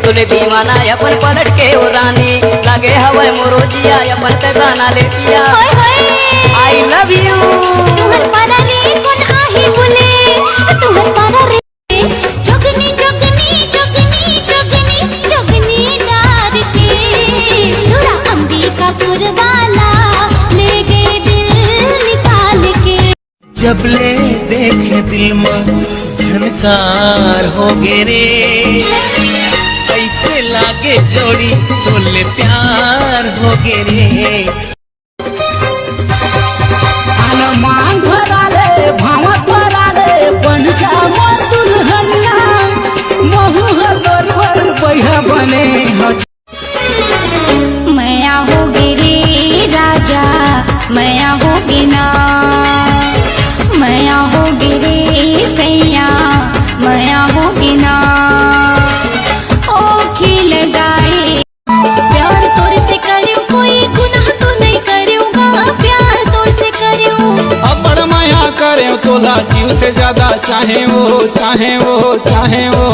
तुले दीवाना अपन पलट के ओ रानी लगे हवे मोरो जिया अपन ते गाना ले पिया आई लव यू तुहर पारा रे कोन आही बोले तुहर पारा रे जोगनी जोगनी जोगनी जोगनी जोगनी डार के तुरा अंबिका पुरवाला ले गए दिल निकाल के जब ले देखे दिल में झनकार हो गे रे ऐसे लागे जोड़ी तोले प्यार हो गे रे मांग भराले भावा भराले बन जा मोर दुल्हनिया महू हलोर पर बैहा बने मैं होगी रे राजा मैं होगी ना मैं होगी रे सैया मैं होगी ना ओ खिल गाए प्यार तोर से करूं कोई गुनाह तो नहीं करूंगा प्यार तोर से करूं अब बड़ा माया करे तोला जीव से ज्यादा चाहे वो चाहे वो चाहे वो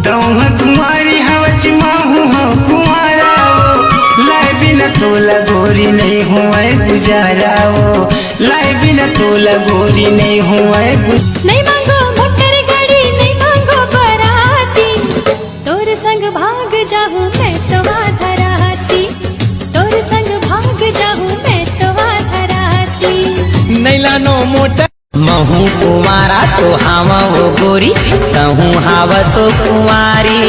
तौह कुमारी हवच माहू हो कुमारा वो लाए बिना तोला गोरी नहीं हुआ गुजारा वो लाए बिना तोला गोरी नहीं हुआ नहीं मांगो मोटर गाड़ी नहीं मांगो बराती तोर संग भाग जाऊं मैं तो धराती तोर संग भाग जाऊं मैं तो धराती नहीं लानो मोटा महू कुमारा तो हावा वो गोरी कहूँ हावा सो कुमारी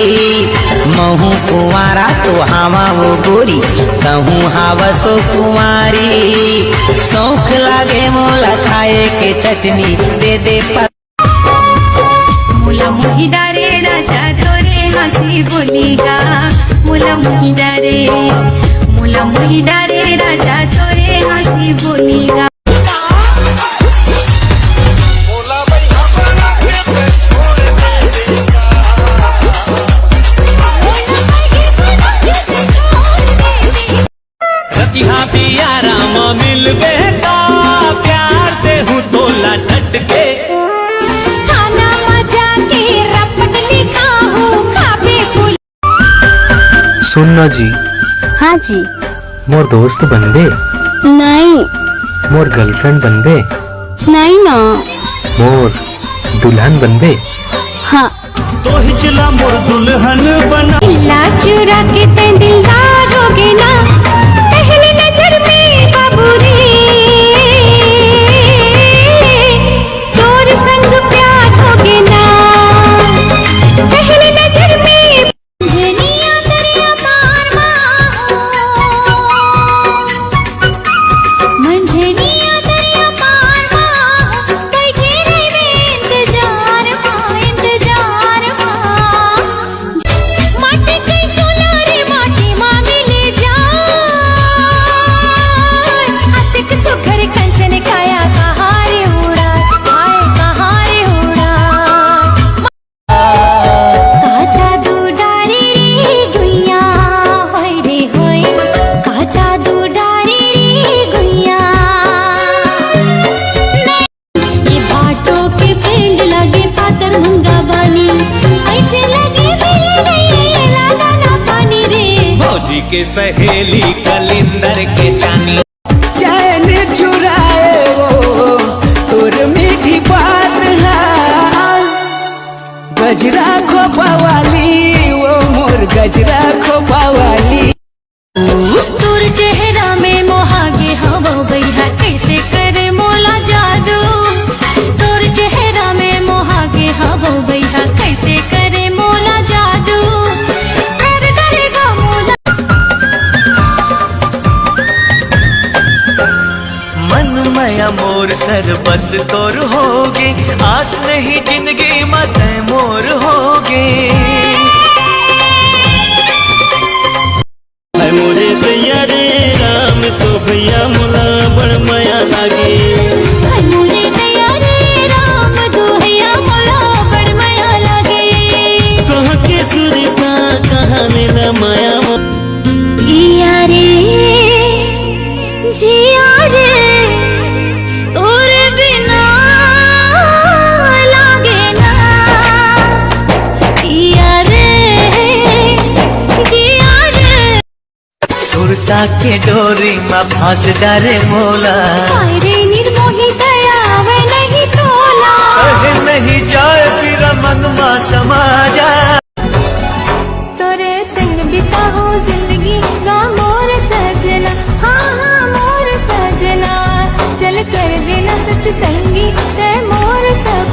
महू कुमारा तो हावा वो गोरी कहूँ हावा सो कुमारी शौक लागे मोला खाए के चटनी दे दे मुला मुही डारे राजा तोरे हंसी बोलीगा मुला मुही डारे राजा तोरे हंसी बोलीगा मिलबे का प्यार दे हूँ तोला टटके खाना मजा के रपट लिखा हूँ खाबे फूल सुनना जी। हाँ जी। मोर दोस्त बनबे? नहीं। मोर गर्लफ्रेंड बनबे? नहीं ना। मोर दुल्हन बनबे? हाँ। तो ही चला मोर दुल्हन बना दिल्ला चुरा के ते दिलदार होगे ना पहली नजर में बाबू रे तोर संग प्यार होगे ना पहली नजर में झनिया दरिया पार मंझनिया दरिया पार बैठे रहे इंतजार माटी कई चोला रे माटी माँ मिले जा आतिक सुखर कंचन काया कहाँ रे उड़ा आए कहाँ रे उड़ा का जादू डारी रे गुइया होय रे होय का जादू डारी रे गुइया ये बाटों के पेंड लगे पातर मुंगा बानी ऐसे लगे लगा ना पानी रे भौजी के सहेली कलिंदर के जानी चैन चुराए वो तोर मीठी बात है गजरा खोपा वाली वो मोर गजरा खोपा वाली तोर चेहरा में मोहागे हवा बैहा कैसे करे मोला जादू तोर चेहरा में मोहागे हवा बैहा कैसे करे मोला जादू कर डरेगा मोला मन मया मोर सर बस तोर होगे आस नहीं जिंदगी मत मोर होगे मोरे दैया रे राम तो भैया मोला बड़ माया लागे मुझे दया रे राम दोहैया मोला बड़ माया लागे कहाँ के सुरता कहाँ नीला माया जिया रे जिया रे तोर बिना लागे ना जिया रे रिश्ता के डोरी में फंस डरे मोला हाय रे निर्मोही दया वे नहीं तोला कहे नहीं जाए फिर मन में समा जा तोरे संग बिता हो जिंदगी गा मोर सजना हाँ हाँ मोर सजना चल कर देना सच संगी ते मोर सब